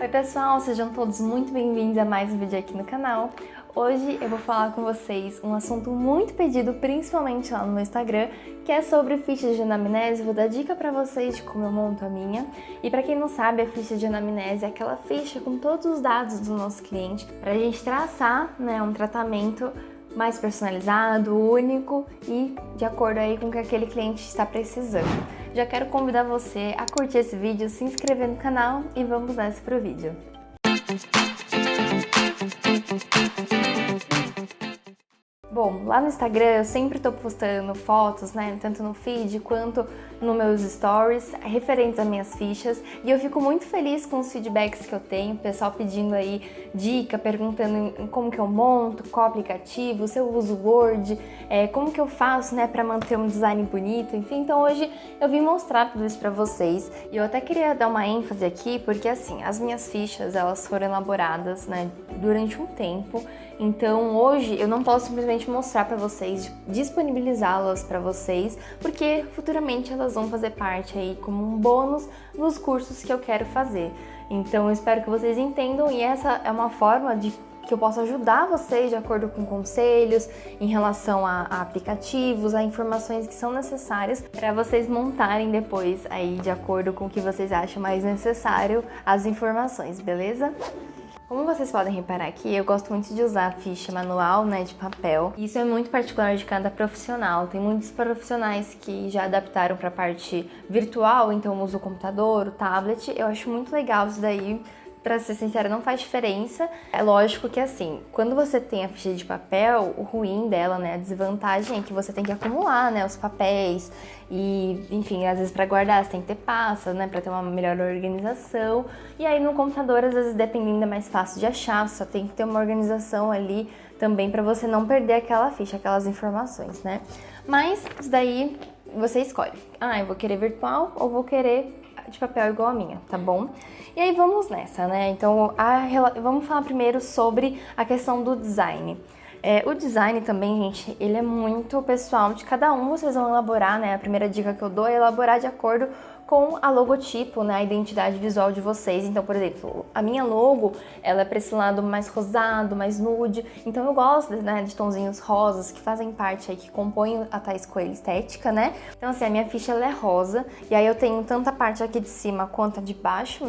Oi pessoal, sejam todos muito bem-vindos a mais um vídeo aqui no canal. Hoje eu vou falar com vocês um assunto muito pedido, principalmente lá no meu Instagram, que é sobre fichas de anamnese. Vou dar dica pra vocês de como eu monto a minha. E pra quem não sabe, a ficha de anamnese é aquela ficha com todos os dados do nosso cliente pra gente traçar, um tratamento mais personalizado, único e de acordo aí com o que aquele cliente está precisando. Já quero convidar você a curtir esse vídeo, se inscrever no canal e vamos nessa pro vídeo. Bom, lá no Instagram eu sempre tô postando fotos, tanto no feed quanto nos meus stories, referentes às minhas fichas, e eu fico muito feliz com os feedbacks que eu tenho, o pessoal pedindo aí dica, perguntando como que eu monto, qual aplicativo, se eu uso Word, como que eu faço, para manter um design bonito, enfim. Então hoje eu vim mostrar tudo isso pra vocês, e eu até queria dar uma ênfase aqui, porque assim, as minhas fichas, elas foram elaboradas, durante um tempo. Então hoje eu não posso simplesmente mostrar para vocês, disponibilizá-las para vocês, porque futuramente elas vão fazer parte aí como um bônus nos cursos que eu quero fazer. Então eu espero que vocês entendam, e essa é uma forma de que eu posso ajudar vocês de acordo com conselhos em relação a aplicativos, a informações que são necessárias para vocês montarem depois aí de acordo com o que vocês acham mais necessário as informações, beleza? Como vocês podem reparar aqui, eu gosto muito de usar a ficha manual, de papel. Isso é muito particular de cada profissional. Tem muitos profissionais que já adaptaram para a parte virtual, então eu uso o computador, o tablet. Eu acho muito legal isso daí. Pra ser sincera, não faz diferença. É lógico que assim, quando você tem a ficha de papel, o ruim dela, a desvantagem é que você tem que acumular, os papéis e, enfim, às vezes para guardar você tem que ter pastas, para ter uma melhor organização. E aí no computador, às vezes, dependendo, é mais fácil de achar, só tem que ter uma organização ali também para você não perder aquela ficha, aquelas informações, Mas isso daí você escolhe. Eu vou querer virtual ou vou querer de papel igual a minha, tá bom? E aí vamos nessa, Então, vamos falar primeiro sobre a questão do design. O design também, gente, ele é muito pessoal de cada um. Vocês vão elaborar, A primeira dica que eu dou é elaborar de acordo com a logotipo, a identidade visual de vocês. Então, por exemplo, a minha logo, ela é para esse lado mais rosado, mais nude. Então, eu gosto, de tonzinhos rosas que fazem parte aí, que compõem a tais coelho estética, Então, assim, a minha ficha, ela é rosa. E aí eu tenho tanto a parte aqui de cima quanto a de baixo,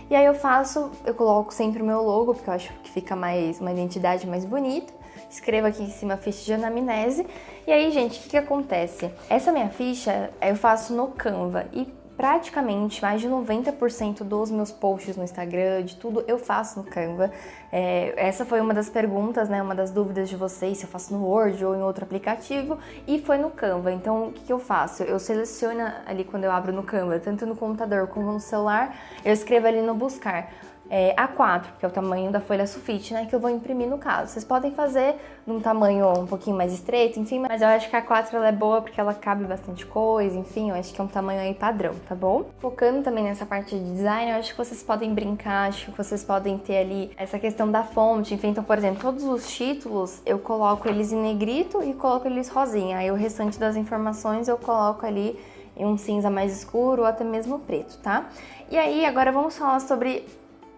E aí eu coloco sempre o meu logo, porque eu acho que fica uma identidade mais bonita. Escrevo aqui em cima ficha de anamnese. E aí, gente, o que acontece? Essa minha ficha eu faço no Canva e praticamente mais de 90% dos meus posts no Instagram, de tudo, eu faço no Canva. Essa foi uma das perguntas, uma das dúvidas de vocês, se eu faço no Word ou em outro aplicativo, e foi no Canva. Então, o que eu faço? Eu seleciono ali quando eu abro no Canva, tanto no computador como no celular, eu escrevo ali no buscar. A4, que é o tamanho da folha sulfite, que eu vou imprimir no caso. Vocês podem fazer num tamanho um pouquinho mais estreito, enfim, mas eu acho que a A4 ela é boa porque ela cabe bastante coisa, enfim, eu acho que é um tamanho aí padrão, tá bom? Focando também nessa parte de design, eu acho que vocês podem brincar, acho que vocês podem ter ali essa questão da fonte, enfim, então, por exemplo, todos os títulos eu coloco eles em negrito e coloco eles rosinha, aí o restante das informações eu coloco ali em um cinza mais escuro ou até mesmo preto, tá? E aí, agora vamos falar sobre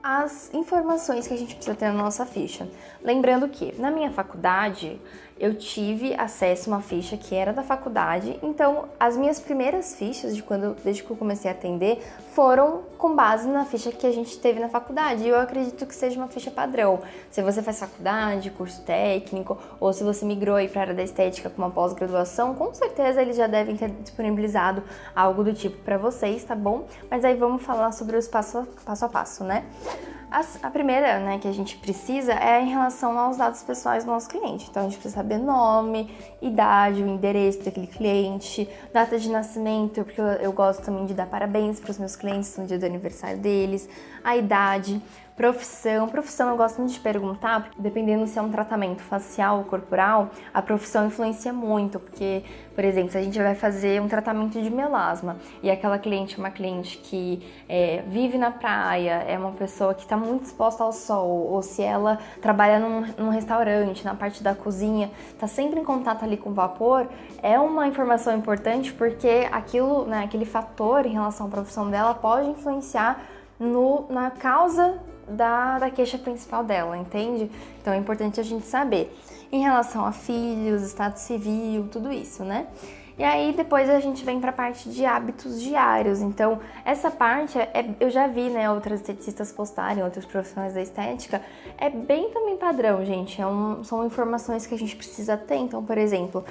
as informações que a gente precisa ter na nossa ficha. Lembrando que na minha faculdade eu tive acesso a uma ficha que era da faculdade, então as minhas primeiras fichas desde que eu comecei a atender foram com base na ficha que a gente teve na faculdade, e eu acredito que seja uma ficha padrão. Se você faz faculdade, curso técnico, ou se você migrou aí para a área da estética com uma pós-graduação, com certeza eles já devem ter disponibilizado algo do tipo para vocês, tá bom? Mas aí vamos falar sobre os passo a passo, A primeira, que a gente precisa é em relação aos dados pessoais do nosso cliente. Então, a gente precisa saber nome, idade, o endereço daquele cliente, data de nascimento, porque eu gosto também de dar parabéns para os meus clientes no dia do aniversário deles, a idade, profissão. Profissão eu gosto muito de perguntar, porque dependendo se é um tratamento facial ou corporal, a profissão influencia muito, porque, por exemplo, se a gente vai fazer um tratamento de melasma e aquela cliente é uma cliente que vive na praia, é uma pessoa que está muito exposta ao sol, ou se ela trabalha num restaurante, na parte da cozinha, está sempre em contato ali com o vapor, é uma informação importante porque aquele fator em relação à profissão dela pode influenciar na causa da queixa principal dela, entende? Então é importante a gente saber. Em relação a filhos, estado civil, tudo isso, né? E aí depois a gente vem para a parte de hábitos diários. Então essa parte eu já vi, né, outras esteticistas postarem, outros profissionais da estética, é bem também padrão, gente. São informações que a gente precisa ter. Então, por exemplo,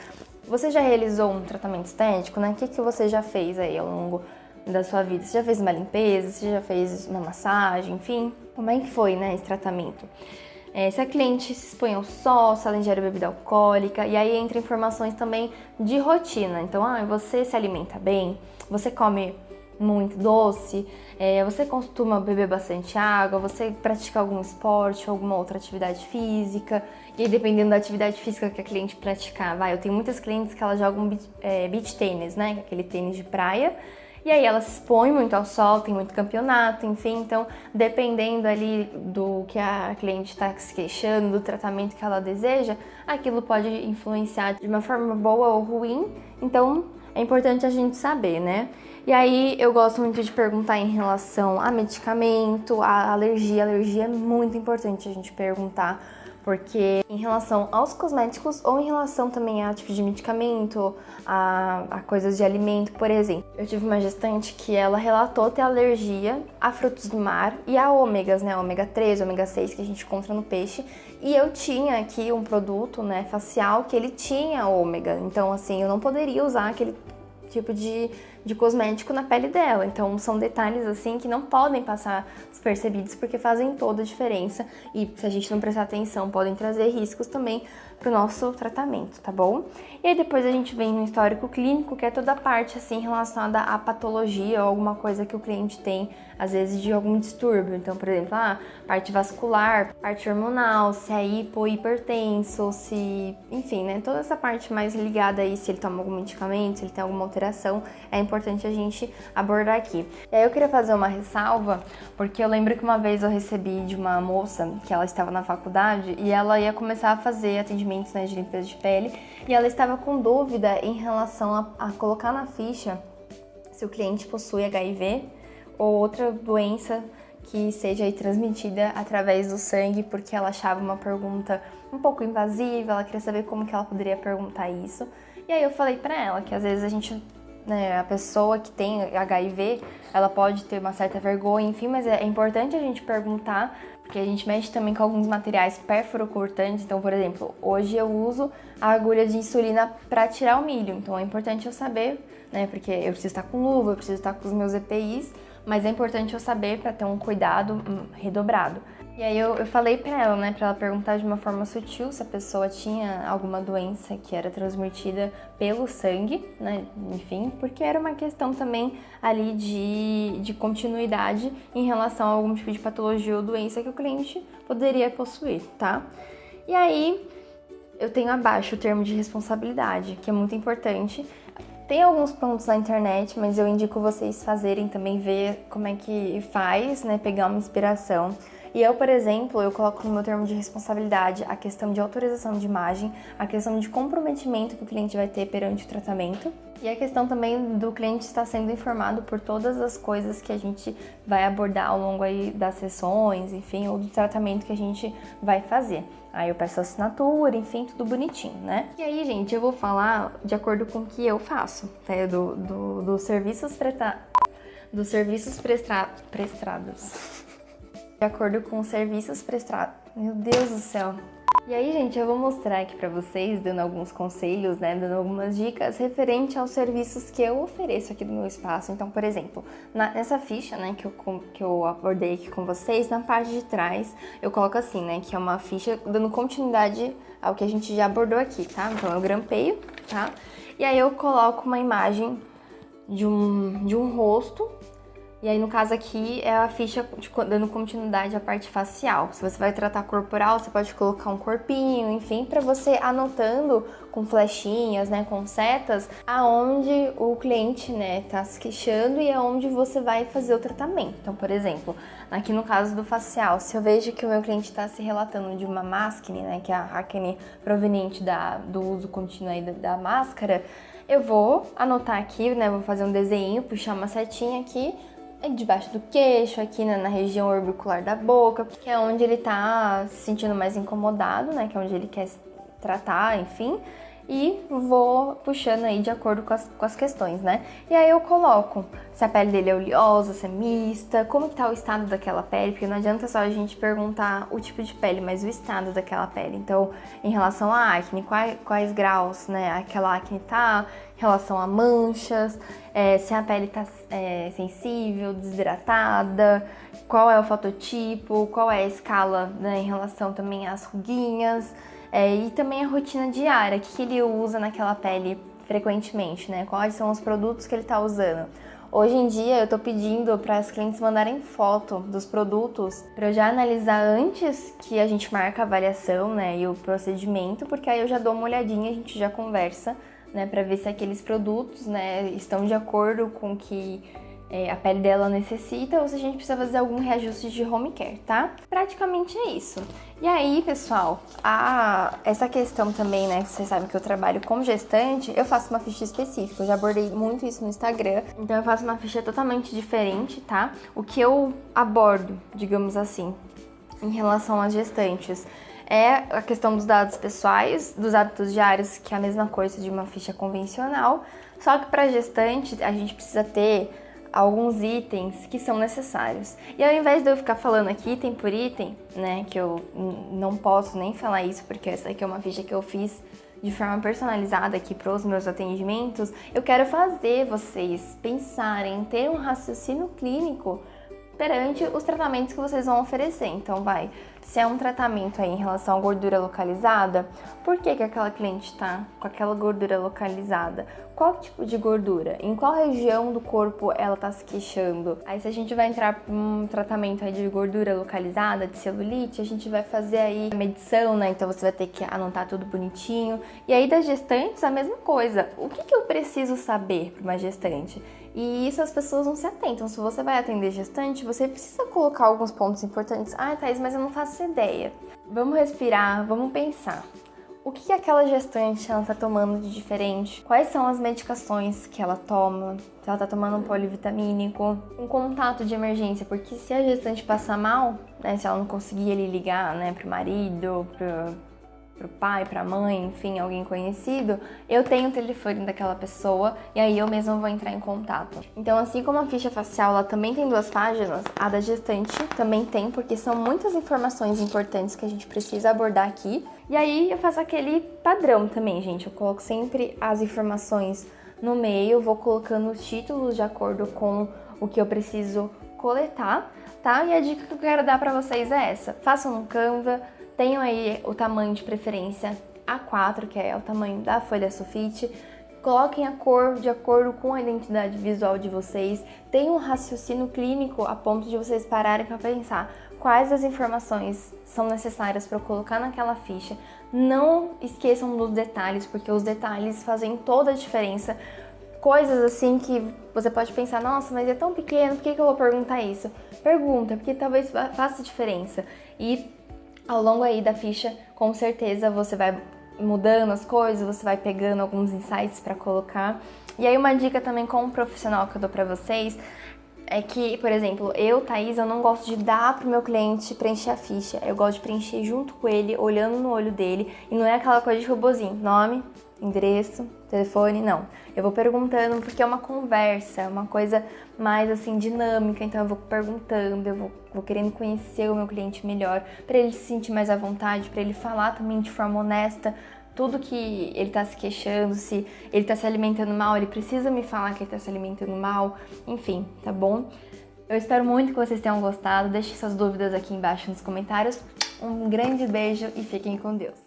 você já realizou um tratamento estético, né? O que você já fez aí ao longo da sua vida? Você já fez uma limpeza? Você já fez uma massagem? Enfim, como é que foi, né, esse tratamento? Se a cliente se expõe ao sol, se ela ingere bebida alcoólica, e aí entra informações também de rotina. Então, você se alimenta bem, você come muito doce, você costuma beber bastante água, você pratica algum esporte, alguma outra atividade física, e aí, dependendo da atividade física que a cliente praticar, eu tenho muitas clientes que elas jogam beach tênis, né, aquele tênis de praia. E aí ela se expõe muito ao sol, tem muito campeonato, enfim, então dependendo ali do que a cliente está se queixando, do tratamento que ela deseja, aquilo pode influenciar de uma forma boa ou ruim, então é importante a gente saber, né? E aí eu gosto muito de perguntar em relação a medicamento, a alergia. A alergia é muito importante a gente perguntar, porque em relação aos cosméticos ou em relação também a tipo de medicamento, a coisas de alimento, por exemplo. Eu tive uma gestante que ela relatou ter alergia a frutos do mar e a ômegas, né, ômega 3, ômega 6 que a gente encontra no peixe. E eu tinha aqui um produto, né, facial que ele tinha ômega. Então, assim, eu não poderia usar aquele tipo de cosmético na pele dela. Então são detalhes assim que não podem passar despercebidos porque fazem toda a diferença e se a gente não prestar atenção podem trazer riscos também para o nosso tratamento, tá bom? E aí depois a gente vem no histórico clínico, que é toda a parte assim relacionada à patologia ou alguma coisa que o cliente tem, às vezes de algum distúrbio. Então, por exemplo, parte vascular, parte hormonal, se é hipo, hipertenso, se, enfim, né, toda essa parte mais ligada aí, se ele toma algum medicamento, se ele tem alguma alteração, é importante a gente abordar aqui. E aí eu queria fazer uma ressalva, porque eu lembro que uma vez eu recebi de uma moça que ela estava na faculdade e ela ia começar a fazer atendimentos, né, de limpeza de pele e ela estava com dúvida em relação a colocar na ficha se o cliente possui HIV ou outra doença que seja aí transmitida através do sangue, porque ela achava uma pergunta um pouco invasiva, ela queria saber como que ela poderia perguntar isso. E aí eu falei pra ela que às vezes a gente, né, a pessoa que tem HIV, ela pode ter uma certa vergonha, enfim, mas é importante a gente perguntar, porque a gente mexe também com alguns materiais perfurocortantes. Então, por exemplo, hoje eu uso a agulha de insulina para tirar o milho, então é importante eu saber, né, porque eu preciso estar com luva, eu preciso estar com os meus EPIs, mas é importante eu saber para ter um cuidado redobrado. E aí eu falei pra ela, né, pra ela perguntar de uma forma sutil se a pessoa tinha alguma doença que era transmitida pelo sangue, né, enfim, porque era uma questão também ali de continuidade em relação a algum tipo de patologia ou doença que o cliente poderia possuir, tá? E aí eu tenho abaixo o termo de responsabilidade, que é muito importante. Tem alguns pontos na internet, mas eu indico vocês fazerem também, ver como é que faz, né, pegar uma inspiração. E eu, por exemplo, eu coloco no meu termo de responsabilidade a questão de autorização de imagem, a questão de comprometimento que o cliente vai ter perante o tratamento e a questão também do cliente estar sendo informado por todas as coisas que a gente vai abordar ao longo aí das sessões, enfim, ou do tratamento que a gente vai fazer. Aí eu peço assinatura, enfim, tudo bonitinho, né? E aí, gente, eu vou falar de acordo com o que eu faço, tá? Dos serviços prestados. De acordo com os serviços prestados. Meu Deus do céu. E aí, gente, eu vou mostrar aqui pra vocês, dando alguns conselhos, né, dando algumas dicas referente aos serviços que eu ofereço aqui no meu espaço. Então, por exemplo, nessa ficha, né, que eu abordei aqui com vocês, na parte de trás, eu coloco assim, né, que é uma ficha dando continuidade ao que a gente já abordou aqui, tá? Então, eu grampeio, tá? E aí eu coloco uma imagem de um rosto. E aí, no caso aqui, é a ficha dando continuidade à parte facial. Se você vai tratar corporal, você pode colocar um corpinho, enfim, para você anotando com flechinhas, né, com setas, aonde o cliente, né, tá se queixando e aonde você vai fazer o tratamento. Então, por exemplo, aqui no caso do facial, se eu vejo que o meu cliente está se relatando de uma máscara, né, que é a acne proveniente do uso contínuo aí da máscara, eu vou anotar aqui, né, vou fazer um desenho, puxar uma setinha aqui, debaixo do queixo, aqui na região orbicular da boca, que é onde ele tá se sentindo mais incomodado, né? Que é onde ele quer se tratar, enfim. E vou puxando aí de acordo com as questões, né? E aí eu coloco se a pele dele é oleosa, se é mista, como que tá o estado daquela pele, porque não adianta só a gente perguntar o tipo de pele, mas o estado daquela pele. Então, em relação à acne, quais graus, né, aquela acne tá, em relação a manchas, se a pele tá sensível, desidratada, qual é o fototipo, qual é a escala, né, em relação também às ruguinhas, e também a rotina diária, o que ele usa naquela pele frequentemente, né? Quais são os produtos que ele tá usando. Hoje em dia eu tô pedindo para as clientes mandarem foto dos produtos para eu já analisar antes que a gente marca a avaliação, né, e o procedimento, porque aí eu já dou uma olhadinha, a gente já conversa, né, para ver se aqueles produtos, né, estão de acordo com o que a pele dela necessita ou se a gente precisa fazer algum reajuste de home care, tá? Praticamente é isso. E aí, pessoal, essa questão também, né, que vocês sabem que eu trabalho com gestante, eu faço uma ficha específica, eu já abordei muito isso no Instagram, então eu faço uma ficha totalmente diferente, tá? O que eu abordo, digamos assim, em relação às gestantes, é a questão dos dados pessoais, dos hábitos diários, que é a mesma coisa de uma ficha convencional, só que para gestante a gente precisa ter alguns itens que são necessários. E ao invés de eu ficar falando aqui item por item, né, que eu não posso nem falar isso, porque essa aqui é uma ficha que eu fiz de forma personalizada aqui para os meus atendimentos, eu quero fazer vocês pensarem, ter um raciocínio clínico perante os tratamentos que vocês vão oferecer. Então se é um tratamento aí em relação à gordura localizada, por que aquela cliente está com aquela gordura localizada? Qual tipo de gordura? Em qual região do corpo ela está se queixando? Aí se a gente vai entrar para um tratamento aí de gordura localizada, de celulite, a gente vai fazer aí a medição, né? Então você vai ter que anotar tudo bonitinho. E aí das gestantes a mesma coisa. O que eu preciso saber para uma gestante? E isso as pessoas não se atentam. Se você vai atender gestante, você precisa colocar alguns pontos importantes. Ah, Thaís, mas eu não faço ideia. Vamos respirar, vamos pensar. O que aquela gestante ela tá tomando de diferente? Quais são as medicações que ela toma? Se ela tá tomando um polivitamínico? Um contato de emergência, porque se a gestante passar mal, né, se ela não conseguir ele ligar, né, pro marido, pro pai, pra mãe, enfim, alguém conhecido, eu tenho o telefone daquela pessoa e aí eu mesma vou entrar em contato. Então, assim como a ficha facial, ela também tem 2 páginas, a da gestante também tem, porque são muitas informações importantes que a gente precisa abordar aqui. E aí eu faço aquele padrão também, gente, eu coloco sempre as informações no meio, vou colocando os títulos de acordo com o que eu preciso coletar, tá? E a dica que eu quero dar pra vocês é essa: façam no Canva, tenham aí o tamanho de preferência A4, que é o tamanho da folha sulfite. Coloquem a cor de acordo com a identidade visual de vocês. Tenham um raciocínio clínico a ponto de vocês pararem para pensar quais as informações são necessárias para eu colocar naquela ficha. Não esqueçam dos detalhes, porque os detalhes fazem toda a diferença. Coisas assim que você pode pensar, nossa, mas é tão pequeno, por que eu vou perguntar isso? Pergunta, porque talvez faça diferença. E ao longo aí da ficha, com certeza você vai mudando as coisas, você vai pegando alguns insights para colocar. E aí uma dica também como profissional que eu dou para vocês é que, por exemplo, eu, Thaís, eu não gosto de dar pro meu cliente preencher a ficha. Eu gosto de preencher junto com ele, olhando no olho dele, e não é aquela coisa de robozinho, nome, endereço, telefone, não. Eu vou perguntando porque é uma conversa, é uma coisa mais assim dinâmica, então eu vou perguntando, eu vou querendo conhecer o meu cliente melhor, para ele se sentir mais à vontade, para ele falar também de forma honesta tudo que ele tá se queixando, se ele tá se alimentando mal, ele precisa me falar que ele tá se alimentando mal, enfim, tá bom? Eu espero muito que vocês tenham gostado, deixem suas dúvidas aqui embaixo nos comentários. Um grande beijo e fiquem com Deus!